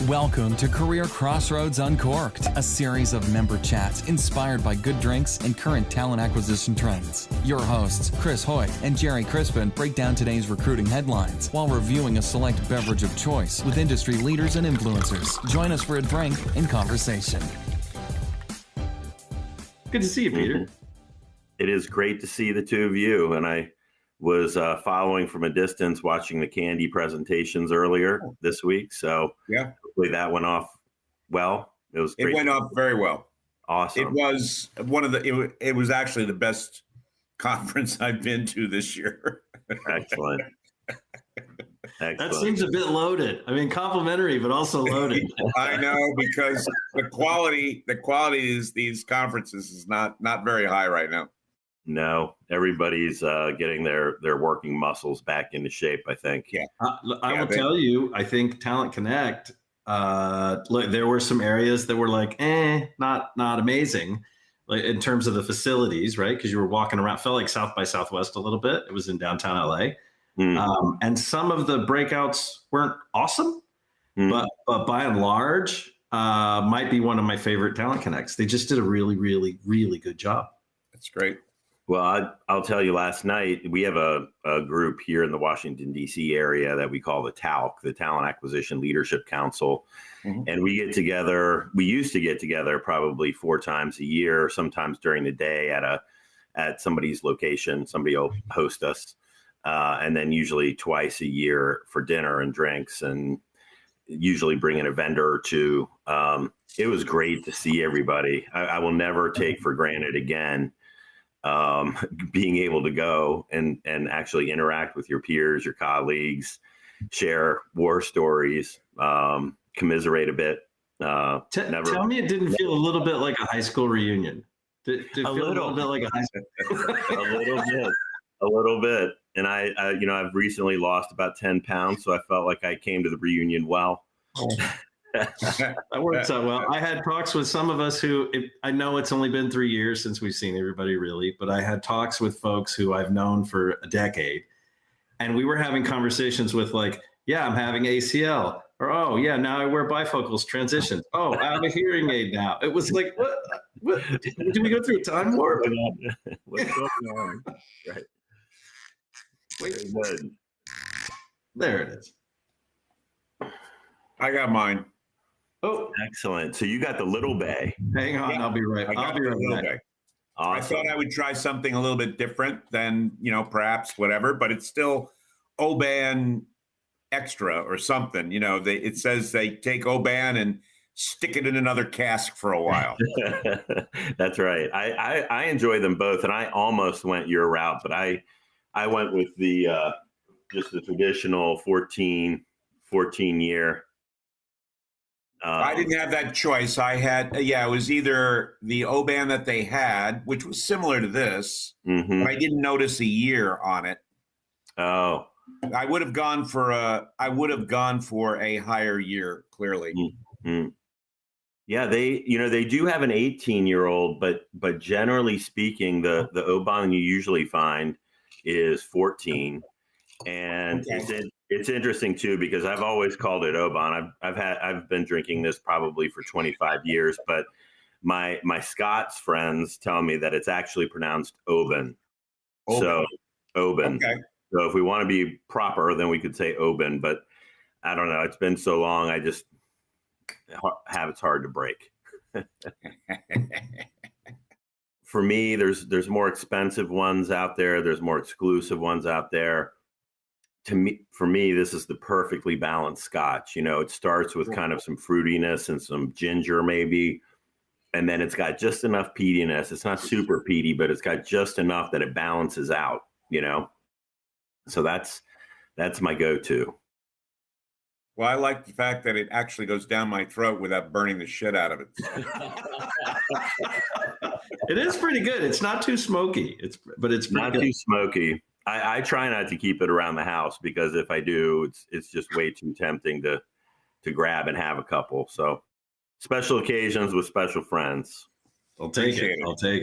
Welcome to Career Crossroads Uncorked, a series of member chats inspired by good drinks and current talent acquisition trends. Your hosts, Chris Hoyt and Gerry Crispin, break down today's recruiting headlines while reviewing a select beverage of choice with industry leaders and influencers. Join us for a drink and conversation. Good to see you, Peter. It is great to see the two of you, and I was following from a distance, watching the candy presentations earlier this week. So yeah, hopefully that went off well. It was great. It went off very well. Awesome. It was it was actually the best conference I've been to this year. Excellent. That seems a bit loaded. I mean, complimentary, but also loaded. I know, because the quality is these conferences is not very high right now. No, everybody's getting their working muscles back into shape, I think. Yeah. I will tell you, I think Talent Connect, look, there were some areas that were like, not amazing, like in terms of the facilities, right? Because you were walking around, felt like South by Southwest a little bit. It was in downtown LA. And some of the breakouts weren't awesome, but by and large, might be one of my favorite Talent Connects. They just did a really, really, really good job. That's great. Well, I'll tell you, last night, we have a group here in the Washington, D.C. area that we call the TALC, the Talent Acquisition Leadership Council. And we get together, we used to get together probably 4 times a year, sometimes during the day at somebody's location. Somebody will host us. And then usually twice a year for dinner and drinks, and usually bring in a vendor or two. It was great to see everybody. I will never take for granted again being able to go and actually interact with your peers, your colleagues, share war stories, commiserate a bit. Tell me it didn't feel a little bit like a high school reunion. Did it feel a little bit like a high school? A little bit. And I've recently lost about 10 pounds, so I felt like I came to the reunion well. That works out well. I had talks with some of us who, I know it's only been 3 years since we've seen everybody really, but I had talks with folks who I've known for a decade. And we were having conversations with like, yeah, I'm having ACL. Or, oh, yeah, now I wear bifocals, transitions. Oh, I have a hearing aid now. It was like, what? Did we go through a time warp? What's going on? Right. Very good. There it is. I got mine. Oh, excellent. So you got the Little Bay. Hang on, yeah, I'll be right back. Awesome. I thought I would try something a little bit different than, perhaps whatever, but it's still Oban Extra or something. It says they take Oban and stick it in another cask for a while. That's right. I enjoy them both, and I almost went your route, but I went with the just the traditional 14 year. I didn't have that choice. I had, it was either the Oban that they had, which was similar to this, but I didn't notice a year on it. Oh, I would have gone for a higher year, clearly. Yeah, they do have an 18-year-old, but generally speaking, the Oban you usually find is 14. And it's interesting too, because I've always called it Oban. I've been drinking this probably for 25 years, but my Scots friends tell me that it's actually pronounced Oban. So Oban. Okay. So if we want to be proper, then we could say Oban, but I don't know. It's been so long. Habits hard to break. For me, there's more expensive ones out there. There's more exclusive ones out there. For me, this is the perfectly balanced Scotch. It starts with kind of some fruitiness and some ginger maybe, and then it's got just enough peatiness. It's not super peaty, but it's got just enough that it balances out, So that's my go-to. Well, I like the fact that it actually goes down my throat without burning the shit out of it. It is pretty good. It's not too smoky. It's not too smoky. I try not to keep it around the house, because if I do, it's just way too tempting to grab and have a couple. So special occasions with special friends. I'll take it.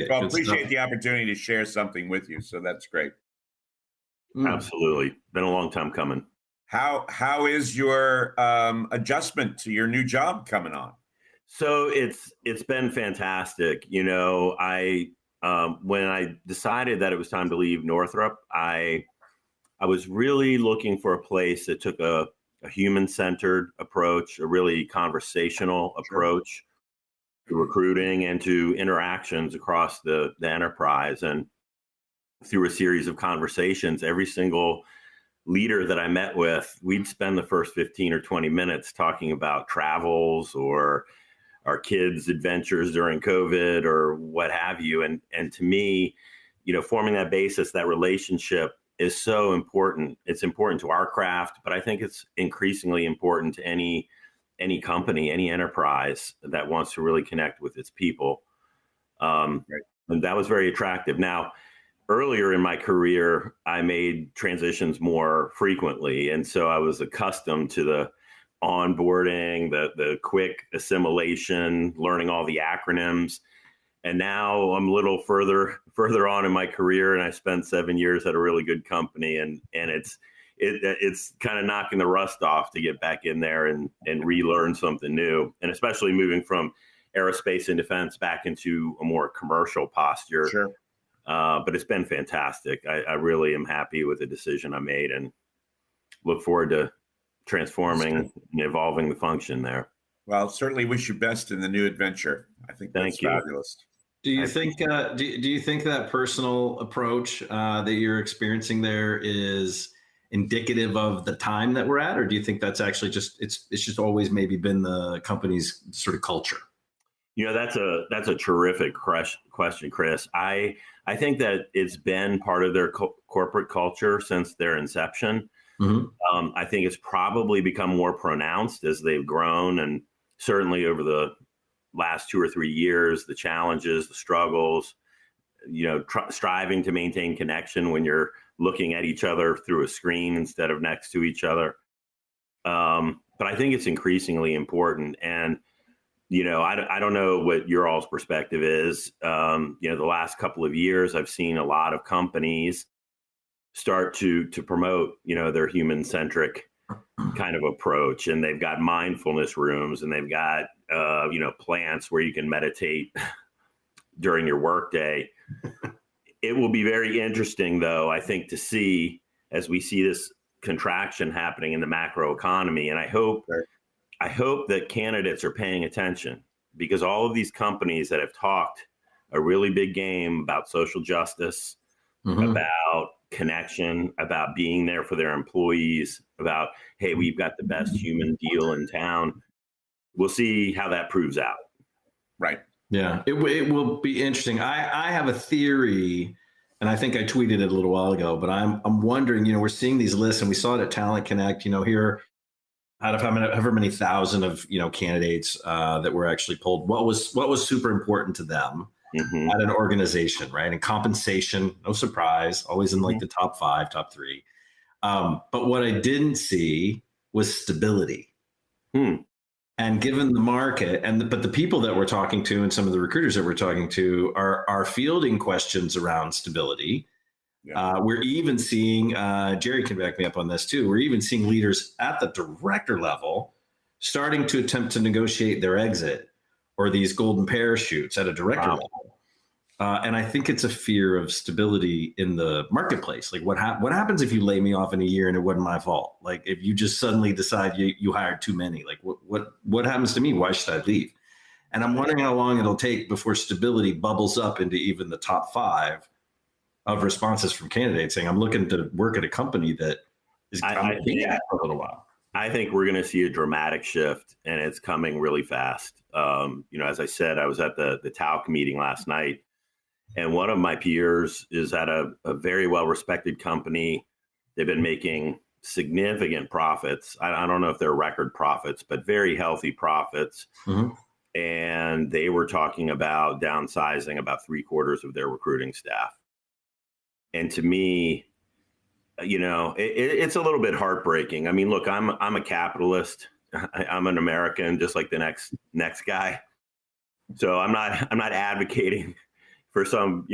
Well, appreciate the opportunity to share something with you. So that's great. Absolutely. Been a long time coming. How is your adjustment to your new job coming on? So it's been fantastic. I when I decided that it was time to leave Northrop, I was really looking for a place that took a human-centered approach, a really conversational approach to recruiting and to interactions across the enterprise. And through a series of conversations, every single leader that I met with, we'd spend the first 15 or 20 minutes talking about travels or our kids' adventures during COVID or what have you. And to me, forming that basis, that relationship is so important. It's important to our craft, but I think it's increasingly important to any company, any enterprise that wants to really connect with its people. And that was very attractive. Now, earlier in my career, I made transitions more frequently. And so I was accustomed to the onboarding, the quick assimilation, learning all the acronyms. And now I'm a little further on in my career, and I spent 7 years at a really good company, and it's kind of knocking the rust off to get back in there and relearn something new, and especially moving from aerospace and defense back into a more commercial posture. Sure. But it's been fantastic. I really am happy with the decision I made, and look forward to transforming and evolving the function there. Well, certainly wish you best in the new adventure. I think that's fabulous. Do you think do you think that personal approach that you're experiencing there is indicative of the time that we're at, or do you think that's actually just it's just always maybe been the company's sort of culture? That's a terrific question, Chris. I think that it's been part of their corporate culture since their inception. Mm-hmm. I think it's probably become more pronounced as they've grown, and certainly over the last 2 or 3 years, the challenges, the struggles, striving to maintain connection when you're looking at each other through a screen instead of next to each other. But I think it's increasingly important. And, I don't know what your all's perspective is. The last couple of years, I've seen a lot of companies start to promote, their human-centric kind of approach. And they've got mindfulness rooms, and they've got, plants where you can meditate during your workday. It will be very interesting, though, I think, to see as we see this contraction happening in the macro economy. And I hope that candidates are paying attention, because all of these companies that have talked a really big game about social justice, mm-hmm. about connection, about being there for their employees, about, hey, we've got the best human deal in town. We'll see how that proves out. Right. Yeah, it will be interesting. I have a theory, and I think I tweeted it a little while ago, but I'm wondering, we're seeing these lists, and we saw it at Talent Connect, here out of however many thousand of, candidates that were actually pulled, what was super important to them mm-hmm. at an organization, right? And compensation, no surprise, always in like the top 5, top 3. But what I didn't see was stability. And given the market, but the people that we're talking to and some of the recruiters that we're talking to are fielding questions around stability. Yeah. We're even seeing, Gerry can back me up on this too, we're even seeing leaders at the director level starting to attempt to negotiate their exit or these golden parachutes at a director level. And I think it's a fear of stability in the marketplace. Like what happens if you lay me off in a year and it wasn't my fault? Like if you just suddenly decide you hired too many, like what happens to me? Why should I leave? And I'm wondering how long it'll take before stability bubbles up into even the top 5 of responses from candidates saying, I'm looking to work at a company that is going to be at for a little while. I think we're going to see a dramatic shift, and it's coming really fast. As I said, I was at the TALC meeting last night, and one of my peers is at a very well-respected company. They've been making significant profits. I don't know if they're record profits, but very healthy profits. Mm-hmm. And they were talking about downsizing about 3/4 of their recruiting staff. And to me, it's a little bit heartbreaking. I mean, look, I'm a capitalist. I'm an American, just like the next guy. So I'm not advocating for some,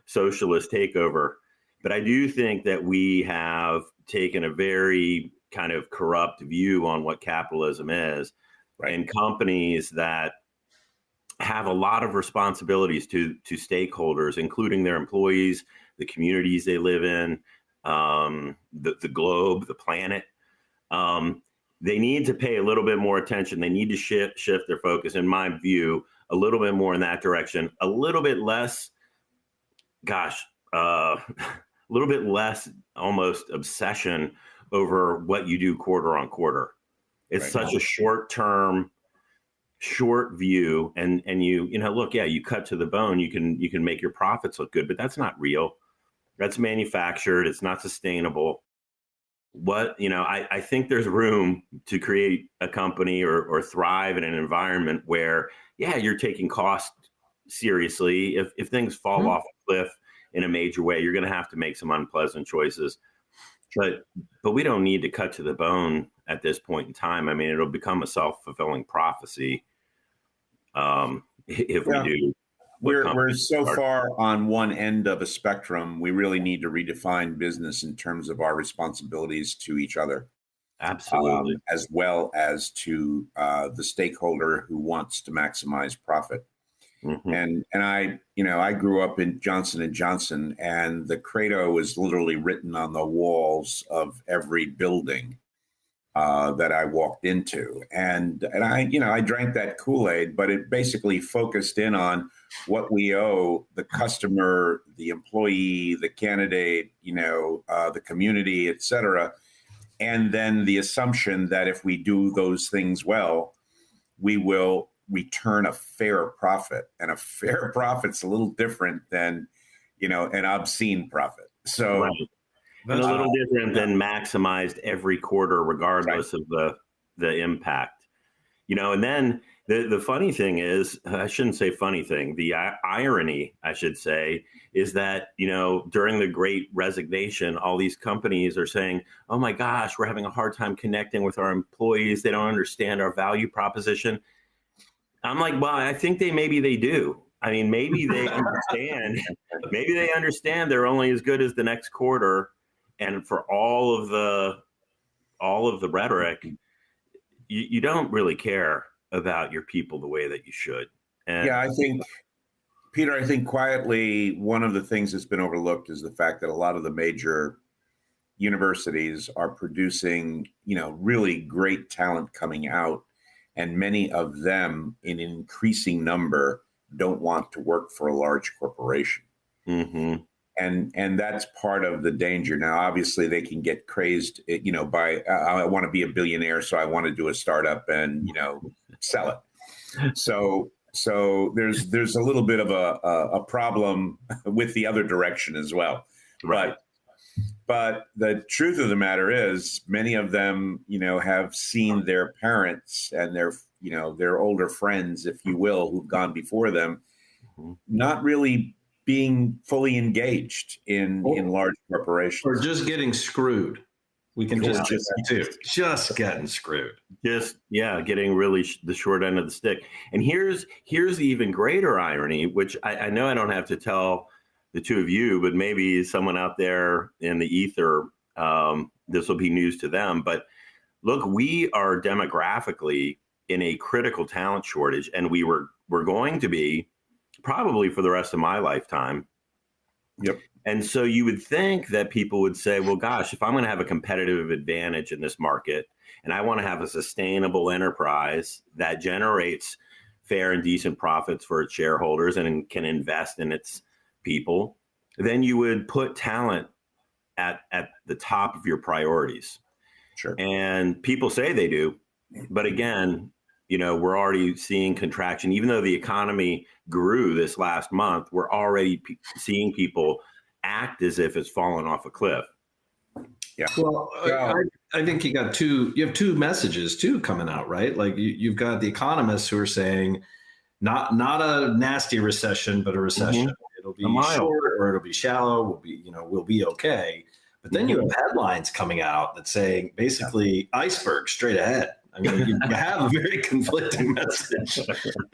socialist takeover. But I do think that we have taken a very kind of corrupt view on what capitalism is. Right. And companies that have a lot of responsibilities to stakeholders, including their employees, the communities they live in, the globe, the planet. They need to pay a little bit more attention. They need to shift their focus, in my view, a little bit more in that direction, a little bit less, a little bit less almost obsession over what you do quarter on quarter. It's such a short view, and you look, you cut to the bone, you can make your profits look good, but that's not real. That's manufactured. It's not sustainable. I think there's room to create a company or thrive in an environment where, you're taking cost seriously. If things fall off a cliff in a major way, you're going to have to make some unpleasant choices. But we don't need to cut to the bone at this point in time. I mean, it'll become a self-fulfilling prophecy if we do. We're so far on one end of a spectrum. We really need to redefine business in terms of our responsibilities to each other. Absolutely. As well as to the stakeholder who wants to maximize profit. Mm-hmm. And I grew up in Johnson & Johnson, and the credo was literally written on the walls of every building that I walked into. And I drank that Kool-Aid, but it basically focused in on what we owe the customer, the employee, the candidate, the community, et cetera. And then the assumption that if we do those things well, we will return a fair profit. And a fair profit's a little different than, an obscene profit. So right. And a little different than maximized every quarter, regardless of the impact. And then the funny thing is, I shouldn't say funny thing, the irony, I should say, is that, during the Great Resignation, all these companies are saying, oh my gosh, we're having a hard time connecting with our employees. They don't understand our value proposition. I'm like, well, I think maybe they do. I mean, maybe they understand. Maybe they understand they're only as good as the next quarter. And for all of the rhetoric, you don't really care about your people the way that you should. And I think, Peter, quietly, one of the things that's been overlooked is the fact that a lot of the major universities are producing, really great talent coming out. And many of them, in an increasing number, don't want to work for a large corporation. Mm-hmm. And that's part of the danger. Now, obviously, they can get crazed, by I want to be a billionaire, so I want to do a startup and, sell it. So there's a little bit of a problem with the other direction as well. Right. But the truth of the matter is, many of them, have seen their parents and their older friends, if you will, who've gone before them, not really being fully engaged in large corporations, or just getting screwed. We can just getting screwed. Getting really the short end of the stick. And here's the even greater irony, which I know I don't have to tell the two of you, but maybe someone out there in the ether, this will be news to them. But look, we are demographically in a critical talent shortage, and we're going to be probably for the rest of my lifetime. Yep. And so you would think that people would say, well, gosh, if I'm going to have a competitive advantage in this market, and I want to have a sustainable enterprise that generates fair and decent profits for its shareholders and can invest in its people, then you would put talent at the top of your priorities. Sure. And people say they do, but again, we're already seeing contraction. Even though the economy grew this last month, we're already seeing people act as if it's fallen off a cliff. Yeah. Well, I think you have two messages too coming out, right? Like you've got the economists who are saying not a nasty recession, but a recession. Mm-hmm. It'll be short or it'll be shallow. We'll be okay. But then you have headlines coming out that saying basically iceberg straight ahead. I mean, you have a very conflicting message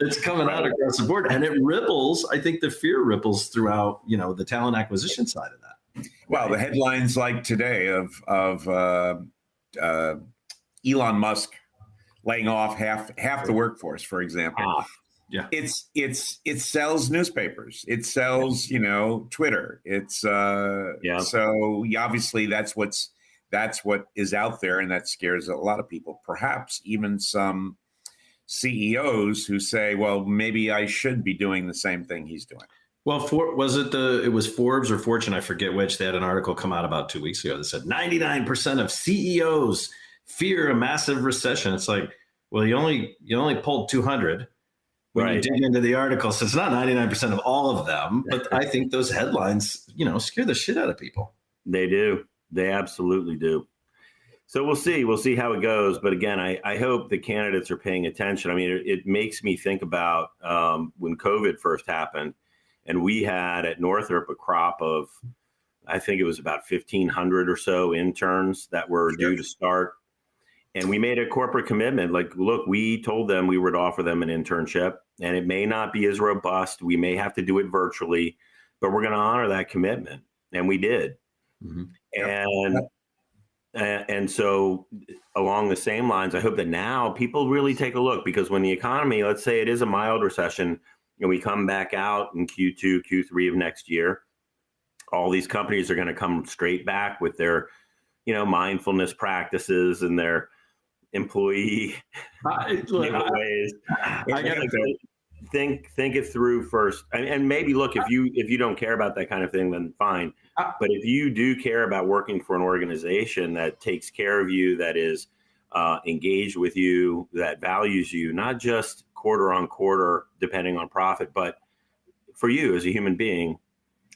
that's coming out across the board, and it ripples. I think the fear ripples throughout, the talent acquisition side of that. Well, the headlines like today of Elon Musk laying off half the workforce, for example. Yeah. It sells newspapers. It sells, Twitter. It's so obviously that's what is out there, and that scares a lot of people. Perhaps even some CEOs who say, well, maybe I should be doing the same thing he's doing. Well, it was Forbes or Fortune, I forget which, they had an article come out about 2 weeks ago that said 99% of CEOs fear a massive recession. It's like, well, you only pulled 200 when you dig into the article. So it's not 99% of all of them, but I think those headlines, scare the shit out of people. They do. They absolutely do. So we'll see. We'll see how it goes. But again, I hope the candidates are paying attention. I mean, it makes me think about when COVID first happened, and we had at Northrop a crop of, I think it was about 1,500 or so interns that were due to start. And we made a corporate commitment. Like, look, we told them we would offer them an internship, and it may not be as robust. We may have to do it virtually, but we're going to honor that commitment. And we did. Mm-hmm. And so along the same lines, I hope that now people really take a look, because when the economy, let's say it is a mild recession, and we come back out in Q2, Q3 of next year, all these companies are going to come straight back with their, mindfulness practices and their employee ways. Think it through first, and maybe look, if you don't care about that kind of thing, then fine. But if you do care about working for an organization that takes care of you, that is engaged with you, that values you, not just quarter on quarter, depending on profit, but for you as a human being,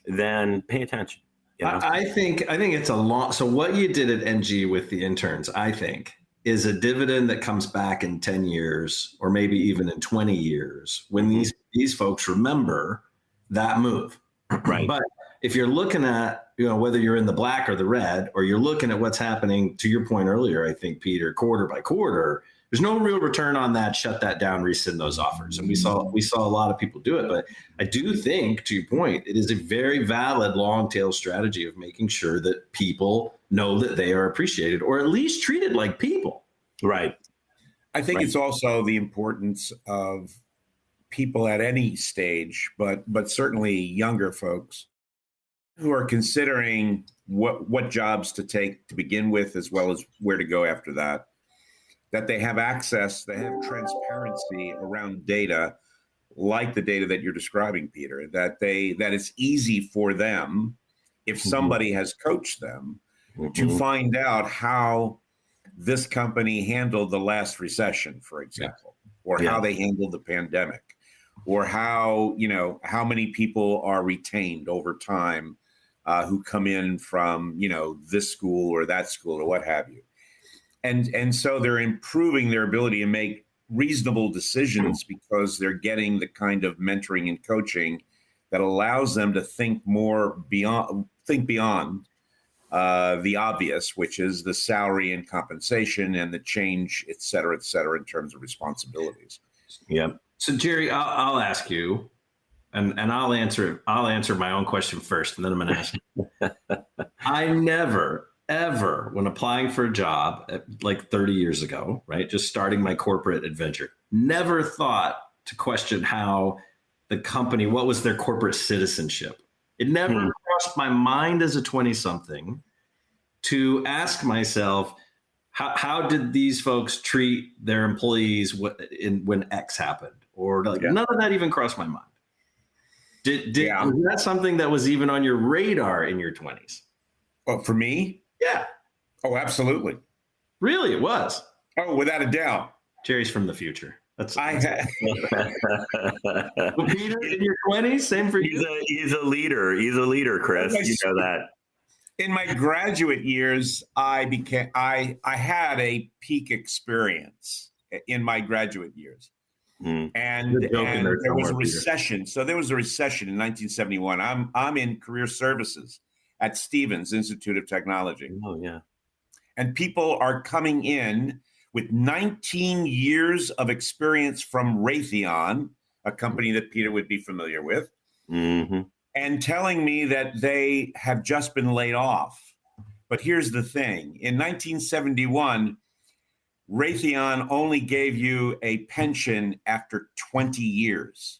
then pay attention. I think it's a long. So what you did at NG with the interns, I think, is a dividend that comes back in 10 years or maybe even in 20 years when these folks remember that move. Right. But if you're looking at, whether you're in the black or the red, or you're looking at what's happening, to your point earlier, I think, Peter, quarter by quarter, there's no real return on that. Shut that down, rescind those offers. And we saw a lot of people do it. But I do think, to your point, it is a very valid long tail strategy of making sure that people know that they are appreciated, or at least treated like people. Right. I think it's also the importance of people at any stage, but certainly younger folks who are considering what jobs to take to begin with, as well as where to go after that they have access, they have transparency around data, like the data that you're describing, Peter, that it's easy for them, if somebody has coached them, to find out how this company handled the last recession, for example, or how they handled the pandemic, or how many people are retained over time who come in from, this school or that school or what have you. And so they're improving their ability to make reasonable decisions because they're getting the kind of mentoring and coaching that allows them to think beyond the obvious, which is the salary and compensation and the change, et cetera, in terms of responsibilities. Yeah. So Gerry, I'll ask you, and I'll answer my own question first, and then I'm going to ask you. I never, ever, when applying for a job like 30 years ago, right, just starting my corporate adventure, never thought to question how the company, what was their corporate citizenship. It never crossed my mind as a 20-something to ask myself, how did these folks treat their employees when X happened? Or none of that even crossed my mind. Was that something that was even on your radar in your 20s? Oh, for me? Yeah. Oh, absolutely. Really, it was. Oh, without a doubt. Gerry's from the future. Peter, in your 20s, same for you. He's a leader. He's a leader, Chris. You know that. In my graduate years, I had a peak experience in my graduate years. And there was a recession. So there was a recession in 1971. I'm in career services at Stevens Institute of Technology. Oh, yeah. And people are coming in with 19 years of experience from Raytheon, a company that Peter would be familiar with, and telling me that they have just been laid off But here's the thing. In 1971, Raytheon only gave you a pension after 20 years.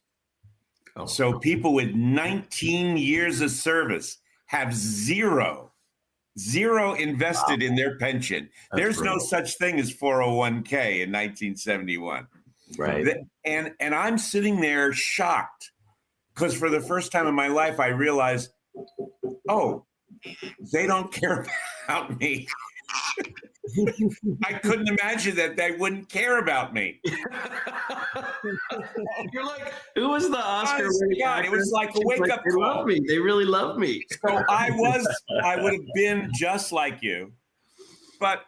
Oh. So people with 19 years of service have zero invested in their pension. There's no such thing as 401k in 1971. Right. And I'm sitting there shocked because for the first time in my life, I realized, oh, they don't care about me. I couldn't imagine that they wouldn't care about me. You're like, who was the Oscar winning actor? It was like a wake up call. They love me. They really love me. So I would have been just like you, but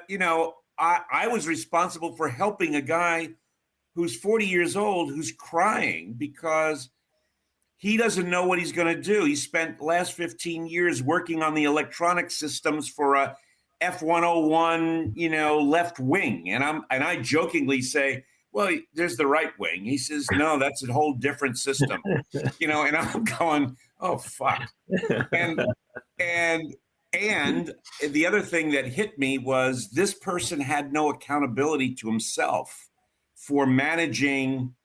you know, I was responsible for helping a guy who's 40 years old who's crying because he doesn't know what he's going to do. He spent the last 15 years working on the electronic systems for a F-101, you know, left wing. And I jokingly say, well, there's the right wing. He says, no, that's a whole different system. You know, and I'm going, oh, fuck. And the other thing that hit me was this person had no accountability to himself for managing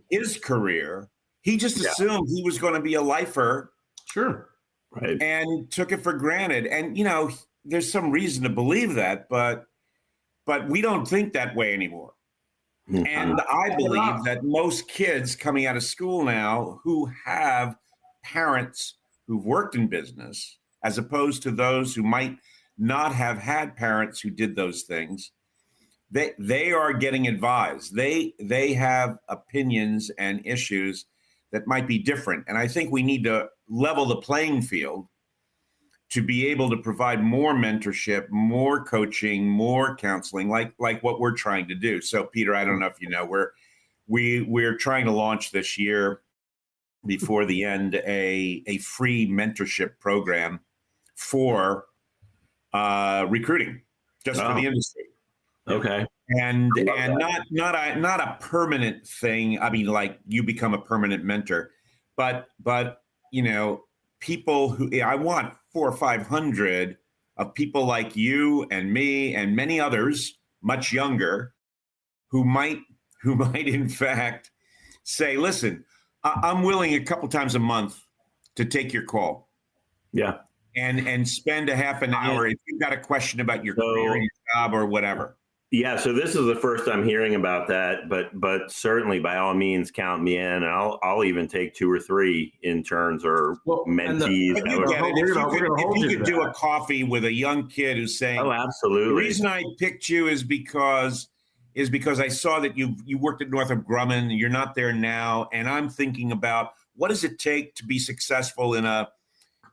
his career. He just assumed he was going to be a lifer. Sure. Right. And took it for granted. And, you know, there's some reason to believe that, but we don't think that way anymore. Mm-hmm. And I believe that most kids coming out of school now who have parents who've worked in business, as opposed to those who might not have had parents who did those things, they are getting advised. They have opinions and issues that might be different. And I think we need to level the playing field to be able to provide more mentorship, more coaching, more counseling, like what we're trying to do. So, Peter, I don't know if you know, we're trying to launch this year before the end a free mentorship program for recruiting, just for the industry. Okay. And not a permanent thing. I mean, like you become a permanent mentor, but you know, people who I want 400 or 500 of people like you and me and many others much younger who might in fact say, listen, I'm willing a couple times a month to take your call. Yeah. And spend a half an hour if you've got a question about your career, your job, or whatever. Yeah, so this is the first I'm hearing about that, but certainly by all means count me in, and I'll even take 2 or 3 interns or mentees. If you could do a coffee with a young kid who's saying, "Oh, absolutely." The reason I picked you is because I saw that you worked at Northrop Grumman. You're not there now, and I'm thinking about what does it take to be successful in a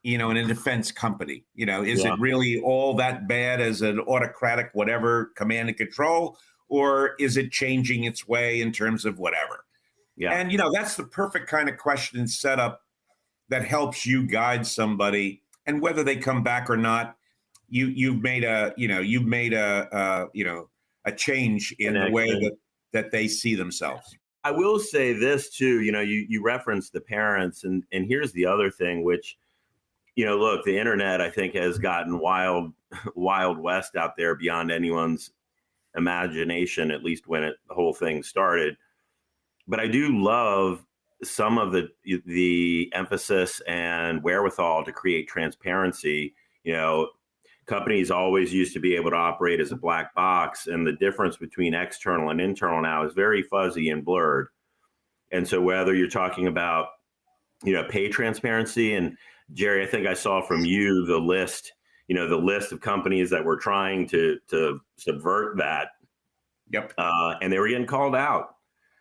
defense company? You know, is it really all that bad as an autocratic, whatever, command and control, or is it changing its way in terms of whatever? Yeah. And, you know, that's the perfect kind of question setup that helps you guide somebody. And whether they come back or not, you've made a change in the way that they see themselves. I will say this too, you know, you referenced the parents, and here's the other thing, which, you know, look, the internet, I think, has gotten wild west out there beyond anyone's imagination, at least when the whole thing started. But I do love some of the emphasis and wherewithal to create transparency. You know, companies always used to be able to operate as a black box, and the difference between external and internal now is very fuzzy and blurred. And so whether you're talking about, you know, pay transparency, and Gerry, I think I saw from you the list of companies that were trying to subvert that. Yep. And they were getting called out,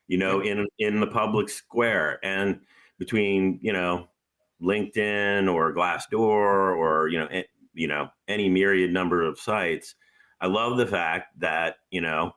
you know, in the public square, and between, you know, LinkedIn or Glassdoor or, you know, any myriad number of sites. I love the fact that, you know,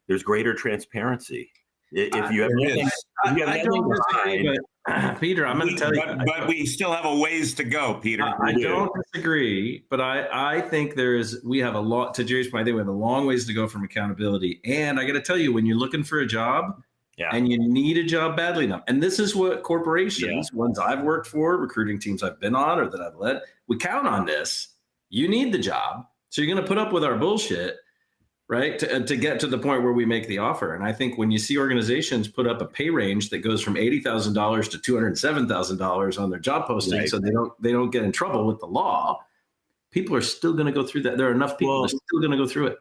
there's greater transparency. If you have nothing behind, Peter, I'm going to tell you. But we still have a ways to go, Peter. I don't disagree, but I think we have a lot, to Jerry's point, I think we have a long ways to go from accountability. And I got to tell you, when you're looking for a job and you need a job badly enough, and this is what corporations, ones I've worked for, recruiting teams I've been on or that I've led, we count on this. You need the job. So you're going to put up with our bullshit, right? To get to the point where we make the offer. And I think when you see organizations put up a pay range that goes from $80,000 to $207,000 on their job posting, so they don't get in trouble with the law, people are still going to go through that. There are enough people that are still going to go through it.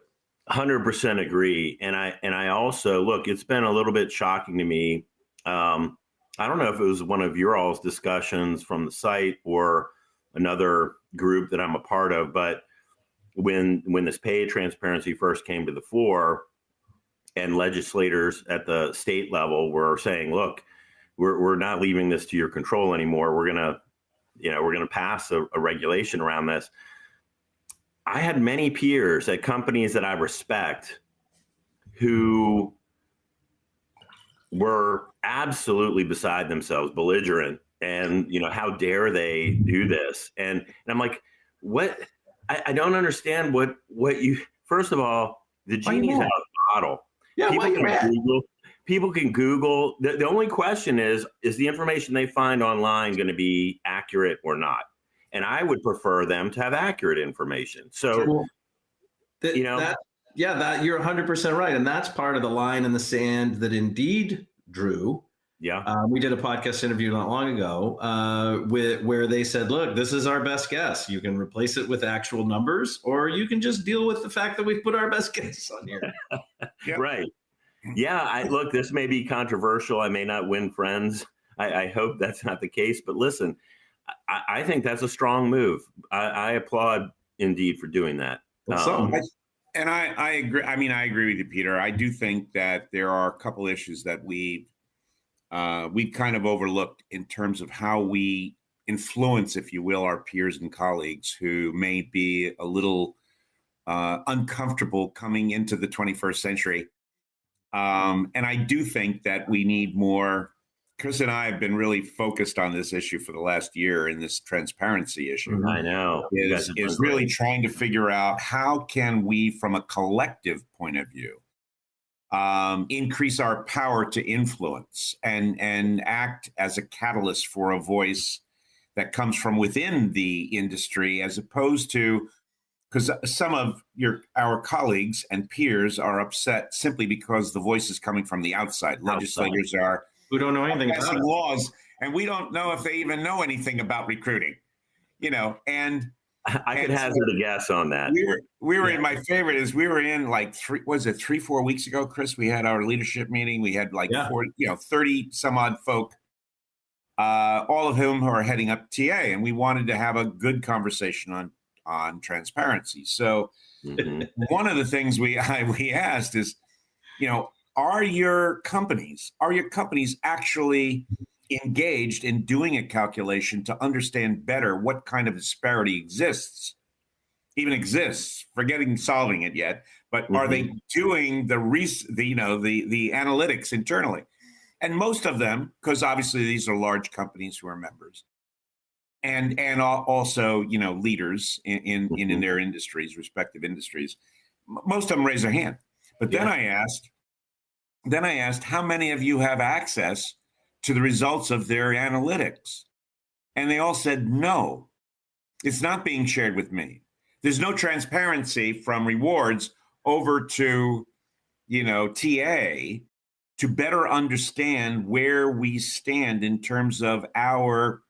100% agree. And I also, look, it's been a little bit shocking to me. I don't know if it was one of your all's discussions from the site or another group that I'm a part of, but when this pay transparency first came to the fore and legislators at the state level were saying, look, we're not leaving this to your control anymore. We're going to pass a regulation around this. I had many peers at companies that I respect who were absolutely beside themselves, belligerent, and how dare they do this? And I'm like, what? I don't understand what you. First of all, the genie's out of the bottle. Yeah, people can Google. The only question is the information they find online going to be accurate or not? And I would prefer them to have accurate information. So, you're 100% right. And that's part of the line in the sand that Indeed drew. Yeah. We did a podcast interview not long ago where they said, look, this is our best guess. You can replace it with actual numbers, or you can just deal with the fact that we've put our best guess on here. Yep. Right. Yeah. Look, this may be controversial. I may not win friends. I hope that's not the case. But listen, I think that's a strong move. I applaud Indeed for doing that. And I agree. I mean, I agree with you, Peter. I do think that there are a couple issues that we've kind of overlooked in terms of how we influence, if you will, our peers and colleagues who may be a little uncomfortable coming into the 21st century. And I do think that we need more. Chris and I have been really focused on this issue for the last year, in this transparency issue. I know. Is really trying to figure out how can we, from a collective point of view, increase our power to influence and act as a catalyst for a voice that comes from within the industry, as opposed to, because some of our colleagues and peers are upset simply because the voice is coming from the outside. Legislators are who don't know anything about it. Laws, and we don't know if they even know anything about recruiting, and I could hazard a guess on that. We were in, my favorite is we were in like 3-4 weeks ago, Chris, we had our leadership meeting. We had 30 some odd folk, all of whom are heading up TA, and we wanted to have a good conversation on transparency. So one of the things we asked is, are your companies actually engaged in doing a calculation to understand better what kind of disparity exists, forgetting solving it yet, but are they doing the analytics internally? And most of them, because obviously these are large companies who are members, and also leaders in their industries, respective industries, most of them raise their hand. But then I asked, how many of you have access to the results of their analytics? And they all said, no, it's not being shared with me. There's no transparency from rewards over to, TA to better understand where we stand in terms of our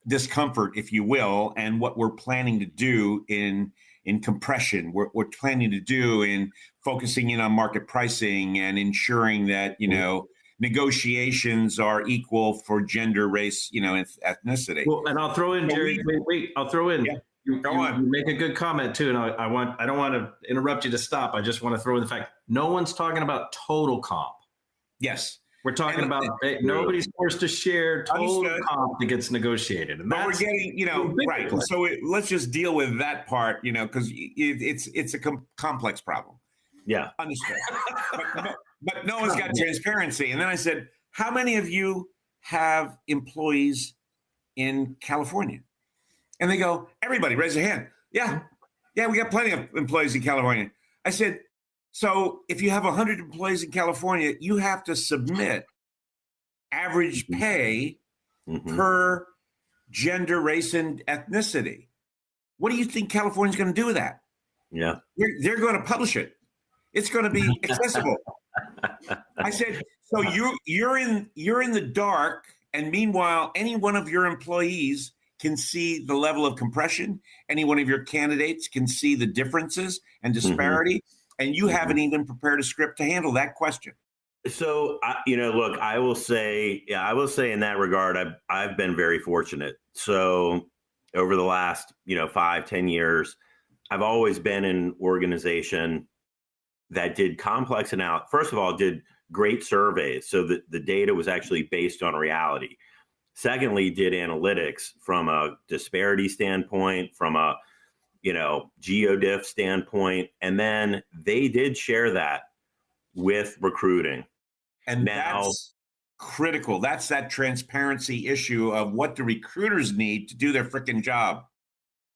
discomfort, if you will, and what we're planning to do in compression, what we're planning to do in focusing in on market pricing and ensuring that, negotiations are equal for gender, race, ethnicity. Well, and I'll throw in, Gerry, wait, I'll throw in. Yeah. You make a good comment too. And I don't want to interrupt you to stop. I just want to throw in the fact, no one's talking about total comp. Yes. We're talking about nobody's forced to share total comp that gets negotiated. And but we're getting, right. So let's just deal with that part, because it's a complex problem. Yeah. Understood. but no one's got transparency. And then I said, how many of you have employees in California? And they go, everybody, raise your hand. Yeah, we got plenty of employees in California. I said, so if you have 100 employees in California, you have to submit average pay per gender, race, and ethnicity. What do you think California's going to do with that? Yeah. They're going to publish it. It's going to be accessible. I said, so you're in the dark, and meanwhile, any one of your employees can see the level of compression. Any one of your candidates can see the differences and disparity, and you haven't even prepared a script to handle that question. So, look, I will say in that regard, I've been very fortunate. So over the last, 5-10 years, I've always been in an organization that did complex analysis. First of all, did great surveys so that the data was actually based on reality. Secondly, did analytics from a disparity standpoint, from a, geodiff standpoint. And then they did share that with recruiting. And now, that's critical. That's that transparency issue of what the recruiters need to do their freaking job.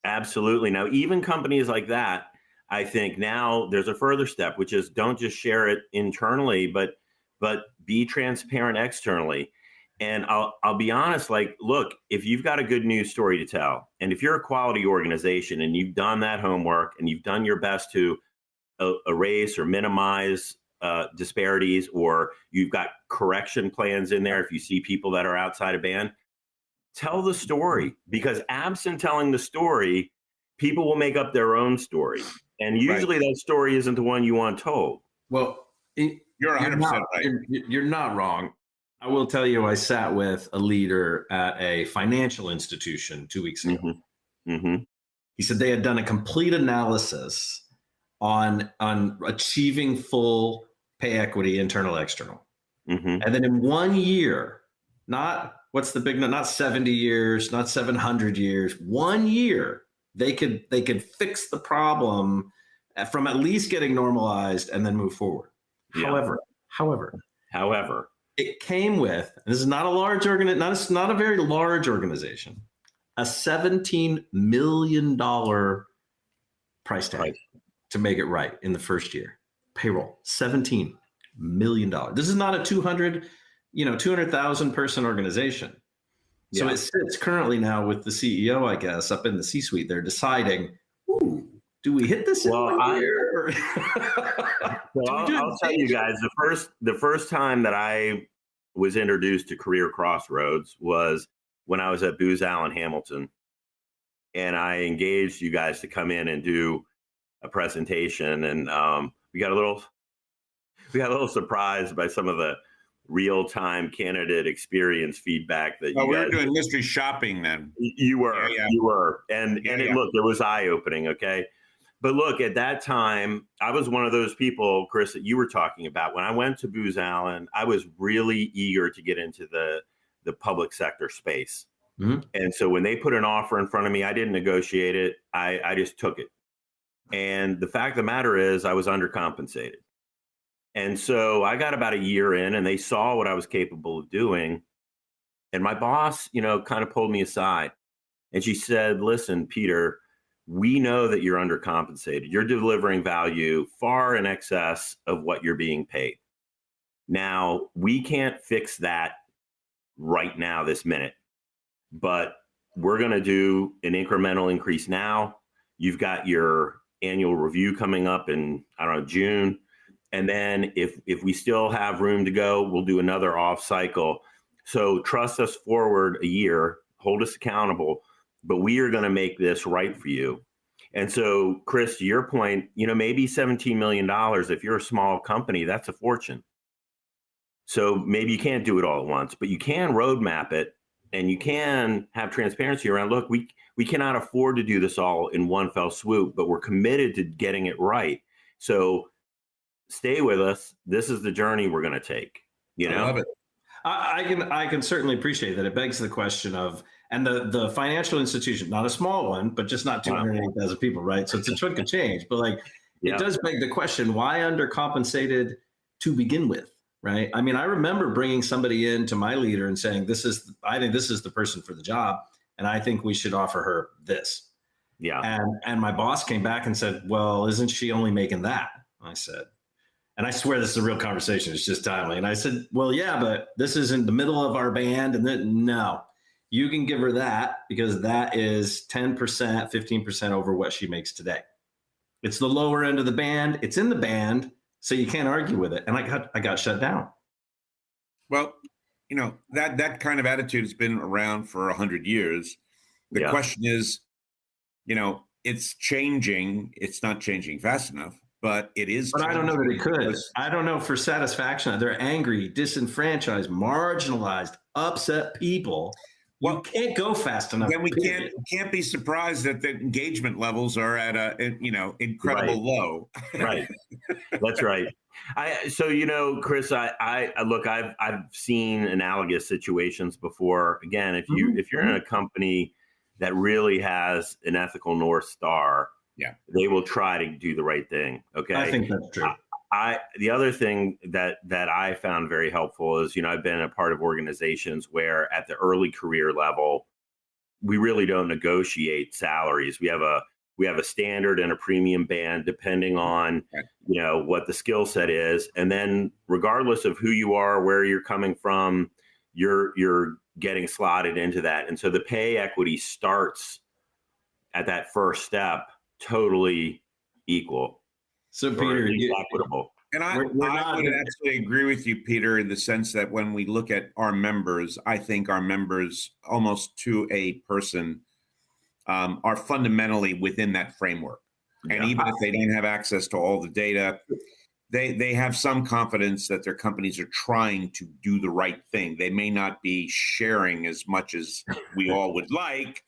Absolutely. Now, even companies like that, I think now there's a further step, which is don't just share it internally, but be transparent externally. And I'll be honest, look, if you've got a good news story to tell, and if you're a quality organization and you've done that homework and you've done your best to erase or minimize disparities, or you've got correction plans in there if you see people that are outside of band, tell the story, because absent telling the story, people will make up their own story. And usually that story isn't the one you want told. Well, you're 100% right. You're not wrong. I will tell you, I sat with a leader at a financial institution 2 weeks ago. He said they had done a complete analysis on achieving full pay equity, internal, external. And then in 1 year, not 70 years, not 700 years, 1 year, they could fix the problem from at least getting normalized and then move forward. Yeah. However, it came with, this is not a large not a very large organization, a $17 million price tag to make it right in the first year. Payroll, $17 million. This is not a 200,000 person organization. So it sits currently now with the CEO, I guess, up in the C-suite. They're deciding, do we hit this in 1 year? I'll tell you guys, the first time that I was introduced to Career Crossroads was when I was at Booz Allen Hamilton, and I engaged you guys to come in and do a presentation, and we got a little surprised by some of the real-time candidate experience feedback that you were guys doing mystery shopping then. You were. And look, it was eye-opening, okay? But look, at that time, I was one of those people, Chris, that you were talking about. When I went to Booz Allen, I was really eager to get into the public sector space. And so when they put an offer in front of me, I didn't negotiate it. I just took it. And the fact of the matter is I was undercompensated. And so I got about a year in, and they saw what I was capable of doing. And my boss, kind of pulled me aside, and she said, listen, Peter, we know that you're undercompensated. You're delivering value far in excess of what you're being paid. Now, we can't fix that right now, this minute, but we're going to do an incremental increase now. You've got your annual review coming up in, June. And then if we still have room to go, we'll do another off cycle. So trust us forward a year, hold us accountable, but we are going to make this right for you. And so, Chris, to your point, maybe $17 million, if you're a small company, that's a fortune. So maybe you can't do it all at once, but you can roadmap it, and you can have transparency around, look, we cannot afford to do this all in one fell swoop, but we're committed to getting it right. So stay with us. This is the journey we're going to take. I love it. I can certainly appreciate that. It begs the question of, and the financial institution, not a small one, but just not 280,000 people, right? So it's a chunk of change, but it does beg the question, why undercompensated to begin with, right? I mean, I remember bringing somebody in to my leader and saying, I think this is the person for the job, and I think we should offer her this. Yeah. And my boss came back and said, well, isn't she only making that? I said, and I swear this is a real conversation. It's just timely. And I said, well, yeah, but this is in the middle of our band. And then, no, you can give her that because that is 10%, 15% over what she makes today. It's the lower end of the band. It's in the band, so you can't argue with it. And I got shut down. Well, that kind of attitude has been around for 100 years. The question is, it's changing. It's not changing fast enough, but it is. But I don't know that it could. I don't know for satisfaction. They're angry, disenfranchised, marginalized, upset people. Well, you can't go fast enough. Then we can't be surprised that the engagement levels are at a incredible low. Right. That's right. Chris, I look, I've seen analogous situations before. Again, if you're in a company that really has an ethical North Star, they will try to do the right thing. Okay. I think that's true. The other thing that I found very helpful is, I've been a part of organizations where at the early career level, we really don't negotiate salaries. We have a standard and a premium band depending on, what the skill set is. And then regardless of who you are, where you're coming from, you're getting slotted into that. And so the pay equity starts at that first step, totally equal. So Peter, equitable. And I would actually agree with you, Peter, in the sense that when we look at our members, I think our members almost to a person are fundamentally within that framework. And even if they don't have access to all the data, they have some confidence that their companies are trying to do the right thing. They may not be sharing as much as we all would like,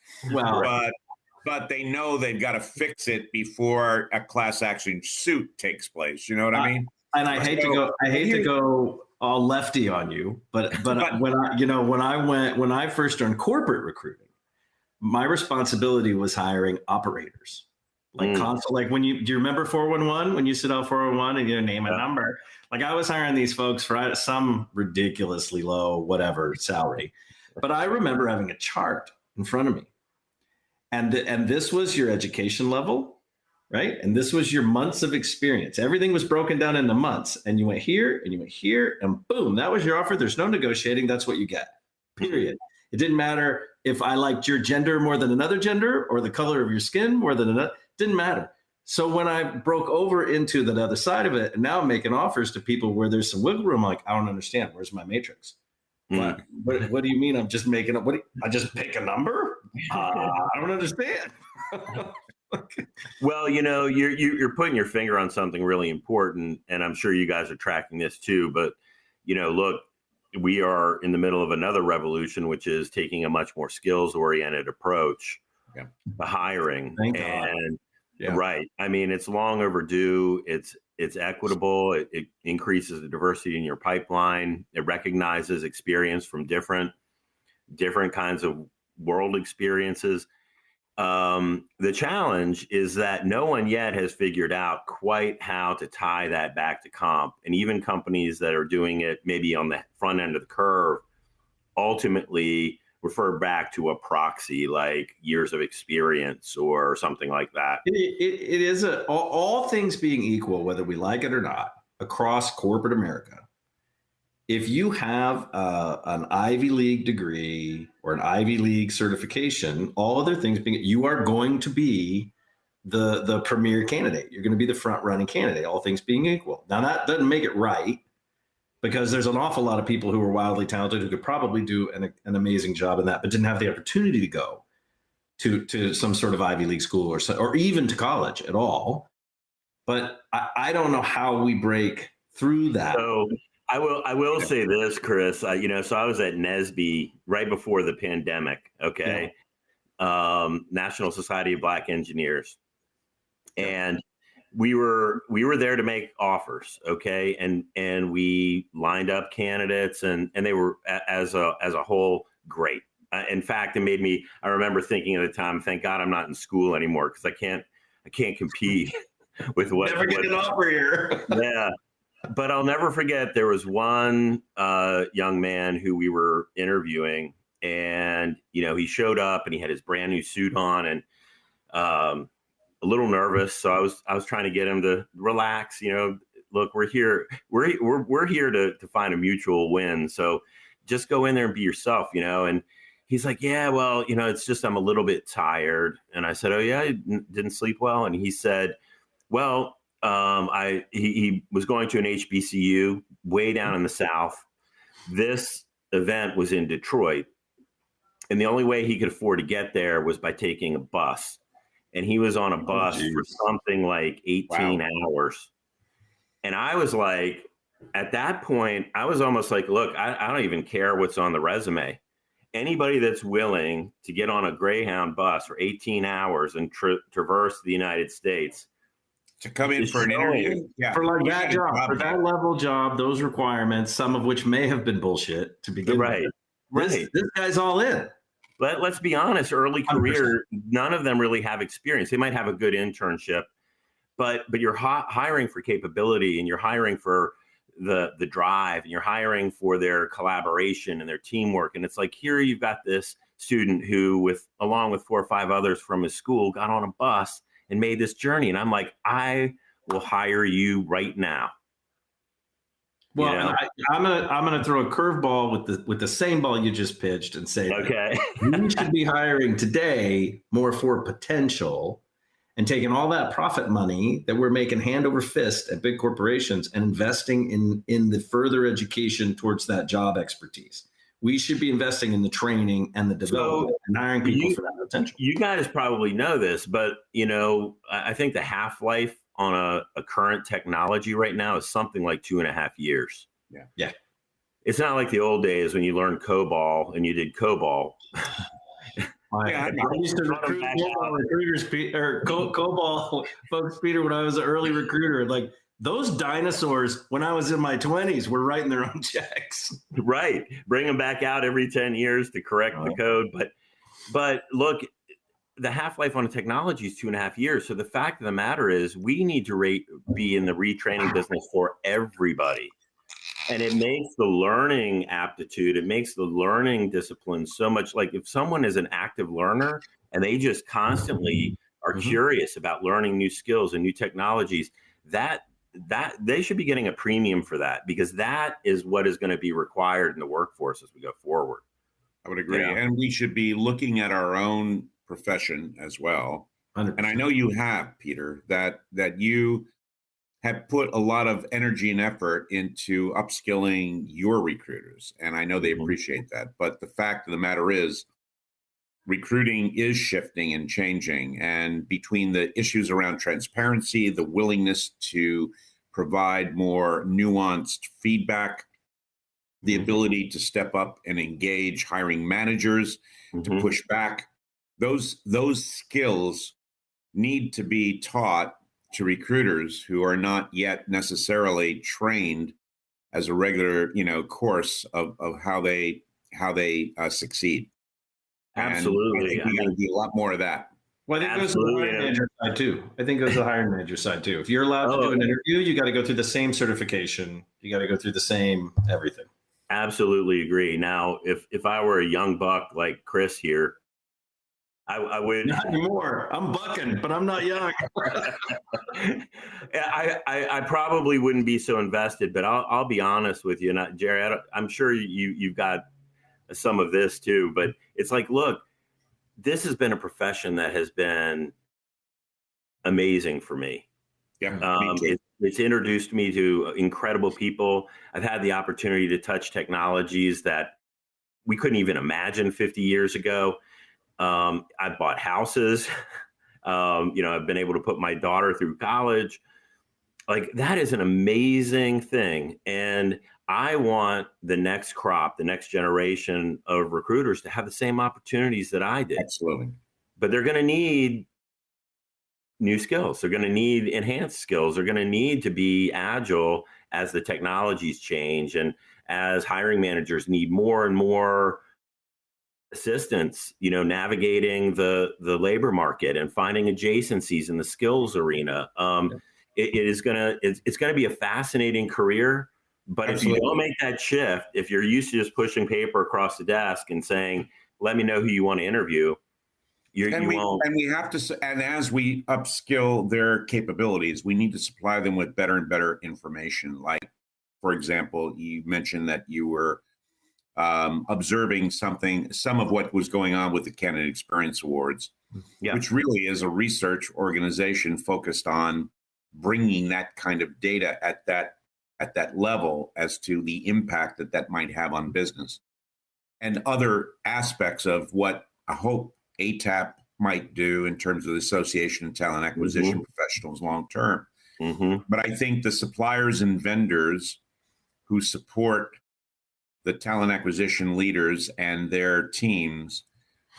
but they know they've got to fix it before a class action suit takes place. You know what I mean? And I hate to go all lefty on you, but when I first started corporate recruiting, my responsibility was hiring operators. Like console, like do you remember 411 when you sit out 401 and you name a number? Like I was hiring these folks for some ridiculously low, whatever salary. But I remember having a chart in front of me. And this was your education level, right? And this was your months of experience. Everything was broken down into months. And you went here and you went here and boom, that was your offer. There's no negotiating. That's what you get, period. It didn't matter if I liked your gender more than another gender or the color of your skin more than another. Didn't matter. So when I broke over into the other side of it, and now I'm making offers to people where there's some wiggle room, like, I don't understand. Where's my matrix? What do you mean I'm just making up? I just pick a number? I don't understand. Okay. Well, you're putting your finger on something really important, and I'm sure you guys are tracking this too. But, look, we are in the middle of another revolution, which is taking a much more skills-oriented approach to hiring. Thank God. Right. I mean, it's long overdue. It's equitable. It increases the diversity in your pipeline. It recognizes experience from different kinds of world experiences. The challenge is that no one yet has figured out quite how to tie that back to comp. And even companies that are doing it maybe on the front end of the curve ultimately refer back to a proxy like years of experience or something like that. It is all things being equal, whether we like it or not, across corporate America. If you have an Ivy League degree or an Ivy League certification, all other things being, you are going to be the premier candidate. You're going to be the front running candidate, all things being equal. Now that doesn't make it right, because there's an awful lot of people who are wildly talented who could probably do an amazing job in that, but didn't have the opportunity to go to some sort of Ivy League school or even to college at all. But I don't know how we break through that. So I will say this, Chris. So I was at NSBE right before the pandemic. Okay, National Society of Black Engineers, and we were there to make offers, okay, and we lined up candidates, and they were as a whole great. In fact, it made me. I remember thinking at the time, "Thank God I'm not in school anymore, because I can't compete with what." Never get an offer here. Yeah, but I'll never forget. There was one young man who we were interviewing, and he showed up and he had his brand new suit on, and a little nervous. So I was trying to get him to relax, look, we're here to find a mutual win. So just go in there and be yourself, and he's like, yeah, well, it's just I'm a little bit tired. And I said, oh yeah, you didn't sleep well. And he said, well, he was going to an HBCU way down in the South. This event was in Detroit, and the only way he could afford to get there was by taking a bus. And he was on a bus for something like 18 hours. And I was like, at that point, I was almost like, look, I don't even care what's on the resume. Anybody that's willing to get on a Greyhound bus for 18 hours and traverse the United States to come in for an interview, for like that job, for that level job, those requirements, some of which may have been bullshit to begin with. Right. This guy's all in. Let's be honest, early career, 100%. None of them really have experience. They might have a good internship, but you're hiring for capability, and you're hiring for the drive, and you're hiring for their collaboration and their teamwork. And it's like, here you've got this student who, along with 4 or 5 others from his school, got on a bus and made this journey. And I'm like, I will hire you right now. Well, I'm gonna throw a curveball with the same ball you just pitched and say, okay, we should be hiring today more for potential and taking all that profit money that we're making hand over fist at big corporations and investing in the further education towards that job expertise. We should be investing in the training and the development and hiring people for that potential. You guys probably know this, but I think the half-life on a current technology right now is something like 2.5 years. Yeah. It's not like the old days when you learned COBOL and you did COBOL. I used to recruit COBOL folks, Peter, when I was an early recruiter. Like, those dinosaurs, when I was in my 20s, were writing their own checks. Right. Bring them back out every 10 years to correct the code. But look, the half-life on a technology is 2.5 years. So the fact of the matter is we need to be in the retraining business for everybody. And it makes the learning aptitude, it makes the learning discipline so much. Like, if someone is an active learner and they just constantly are curious about learning new skills and new technologies, that they should be getting a premium for that, because that is what is going to be required in the workforce as we go forward. I would agree. And we should be looking at our own profession as well. 100%. And I know you have, Peter, that you have put a lot of energy and effort into upskilling your recruiters. And I know they appreciate that. But the fact of the matter is, recruiting is shifting and changing. And between the issues around transparency, the willingness to provide more nuanced feedback, the ability to step up and engage hiring managers, to push back, those skills need to be taught to recruiters who are not yet necessarily trained as a regular, course of how they succeed. Absolutely. And I think we got to do a lot more of that. Well, I think it goes to the hiring manager side too. If you're allowed to do an interview, you got to go through the same certification. You got to go through the same everything. Absolutely agree. Now, if I were a young buck like Chris here, I would. Not anymore. I'm bucking, but I'm not young. I probably wouldn't be so invested, but I'll be honest with you, Gerry. I'm sure you've got some of this too, but it's like, look, this has been a profession that has been amazing for me. Yeah, it's introduced me to incredible people. I've had the opportunity to touch technologies that we couldn't even imagine 50 years ago. I bought houses. I've been able to put my daughter through college. Like, that is an amazing thing. And I want the next crop, the next generation of recruiters to have the same opportunities that I did. Absolutely. But they're going to need new skills. They're going to need enhanced skills. They're going to need to be agile as the technologies change, and as hiring managers need more and more assistance, navigating the labor market and finding adjacencies in the skills arena. It's going to be a fascinating career. But Absolutely. If you don't make that shift, if you're used to just pushing paper across the desk and saying, "Let me know who you want to interview," you won't. And we have to. And as we upskill their capabilities, we need to supply them with better and better information. Like, for example, you mentioned that you were observing some of what was going on with the Candidate Experience Awards, which really is a research organization focused on bringing that kind of data at that level as to the impact that might have on business and other aspects of what I hope ATAP might do in terms of the Association of Talent Acquisition Professionals long term. But I think the suppliers and vendors who support the talent acquisition leaders and their teams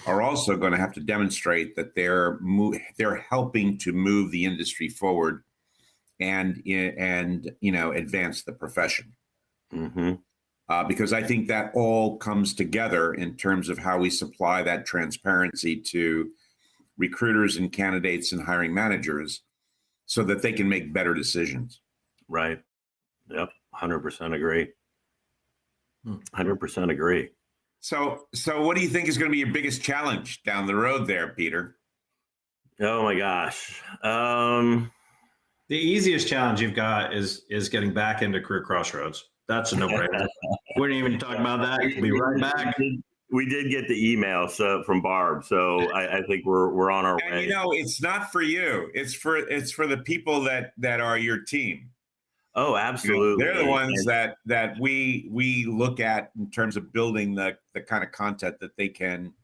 are also going to have to demonstrate that they're helping to move the industry forward and advance the profession. Because I think that all comes together in terms of how we supply that transparency to recruiters and candidates and hiring managers so that they can make better decisions. Right. Yep. 100% agree. 100% agree. So what do you think is going to be your biggest challenge down the road there, Peter? Oh my gosh. The easiest challenge you've got is getting back into Career Crossroads. That's a no-brainer. We didn't even talk about that. We'll be right back. We did get the email from Barb, so I think we're on our way. And it's not for you. It's for the people that are your team. Oh, absolutely. They're the ones that we look at in terms of building the kind of content that they can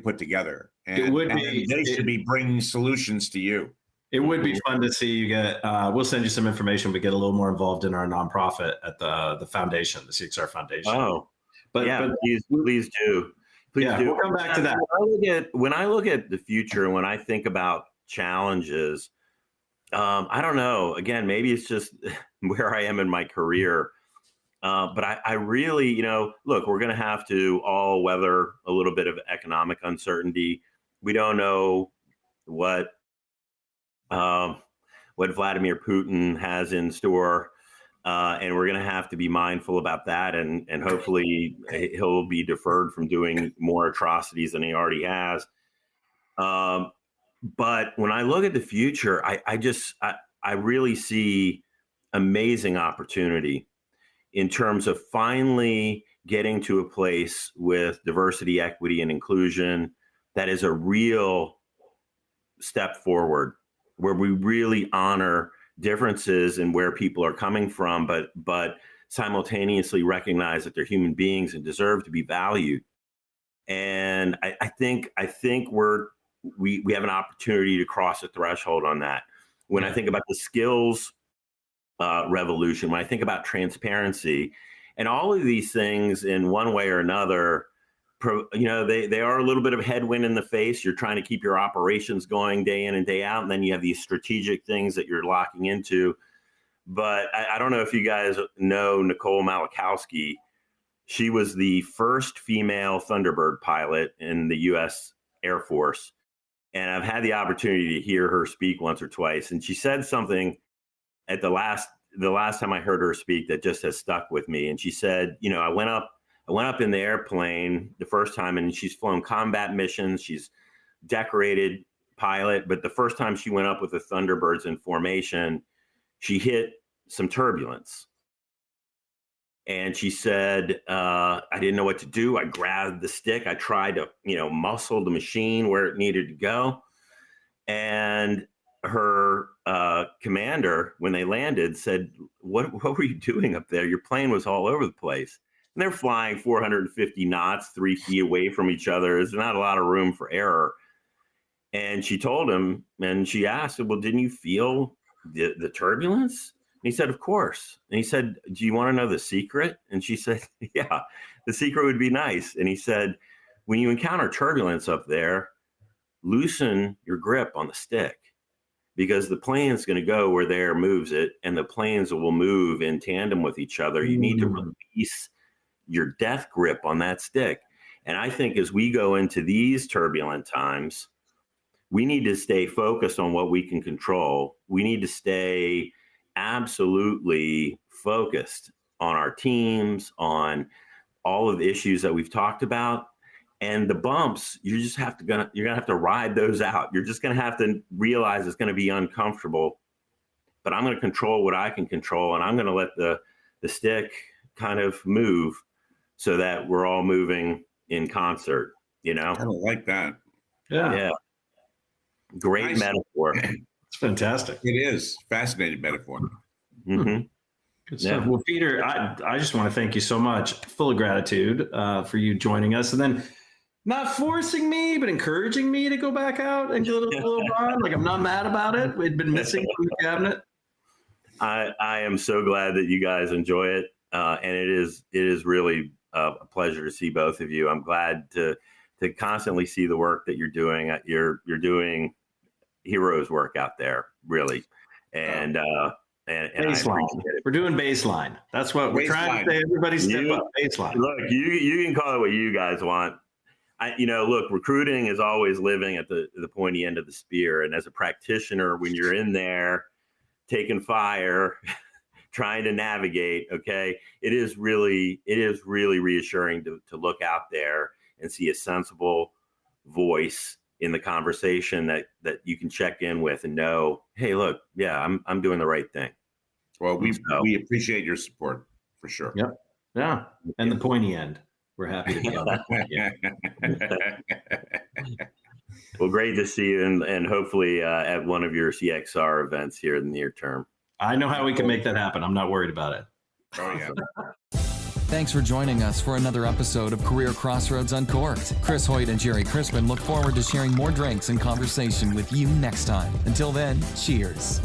put together. And they should be bringing solutions to you. It would be fun to see you get. We'll send you some information. We get a little more involved in our nonprofit at the foundation, the CXR Foundation. Oh, but please do. Please do. We'll come back to that. When I look at the future, and when I think about challenges, I don't know. Again, maybe it's just where I am in my career. But I really, look, we're going to have to all weather a little bit of economic uncertainty. We don't know what Vladimir Putin has in store. And we're going to have to be mindful about that. And hopefully he'll be deferred from doing more atrocities than he already has. But when I look at the future, I really see amazing opportunity in terms of finally getting to a place with diversity, equity, and inclusion that is a real step forward, where we really honor differences in where people are coming from, but simultaneously recognize that they're human beings and deserve to be valued. And I think we have an opportunity to cross a threshold on that. When I think about the skills revolution, when I think about transparency, and all of these things in one way or another, they are a little bit of headwind in the face. You're trying to keep your operations going day in and day out, and then you have these strategic things that you're locking into. But I don't know if you guys know Nicole Malachowski. She was the first female Thunderbird pilot in the U.S. Air Force. And I've had the opportunity to hear her speak once or twice. And she said something at the last time I heard her speak that just has stuck with me. And she said, I went up in the airplane the first time, and she's flown combat missions. She's decorated pilot. But the first time she went up with the Thunderbirds in formation, she hit some turbulence. And she said, I didn't know what to do. I grabbed the stick. I tried to, muscle the machine where it needed to go. And her commander, when they landed, said, what were you doing up there? Your plane was all over the place. And they're flying 450 knots, 3 feet away from each other. There's not a lot of room for error. And she told him, and she asked, well, didn't you feel the turbulence? And he said, of course. And he said, do you want to know the secret? And she said, yeah, the secret would be nice. And he said, when you encounter turbulence up there, loosen your grip on the stick, because the plane's going to go where the air moves it, and the planes will move in tandem with each other. You need to release your death grip on that stick. And I think as we go into these turbulent times, we need to stay focused on what we can control. We need to stay absolutely focused on our teams, on all of the issues that we've talked about. And the bumps, you're gonna have to ride those out. You're just gonna have to realize it's gonna be uncomfortable, but I'm gonna control what I can control, and I'm gonna let the stick kind of move. so that we're all moving in concert, you know? I don't like that. Yeah. Great metaphor. It's fantastic. It is. Fascinating metaphor. Mm-hmm. Good stuff. Well, Peter, I just want to thank you so much. Full of gratitude for you joining us, and then not forcing me, but encouraging me to go back out and get a little run. Like, I'm not mad about it. We'd been missing from the cabinet. I am so glad that you guys enjoy it, and it is really a pleasure to see both of you. I'm glad to constantly see the work that you're doing. You're doing heroes work out there, really, and baseline. We're doing baseline. That's what we're trying to say. Everybody step up. Baseline. Look, you can call it what you guys want. Look, recruiting is always living at the pointy end of the spear. And as a practitioner, when you're in there taking fire, trying to navigate, okay, it is really reassuring to look out there and see a sensible voice in the conversation that you can check in with and know, hey, look, yeah, I'm doing the right thing. Well, we appreciate your support for sure. Yep. Yeah. And the pointy end. We're happy to be on that point. Yeah. Well, great to see you, and hopefully at one of your CXR events here in the near term. I know how we can make that happen. I'm not worried about it. Oh, yeah. Thanks for joining us for another episode of Career Crossroads Uncorked. Chris Hoyt and Gerry Crispin look forward to sharing more drinks and conversation with you next time. Until then, cheers.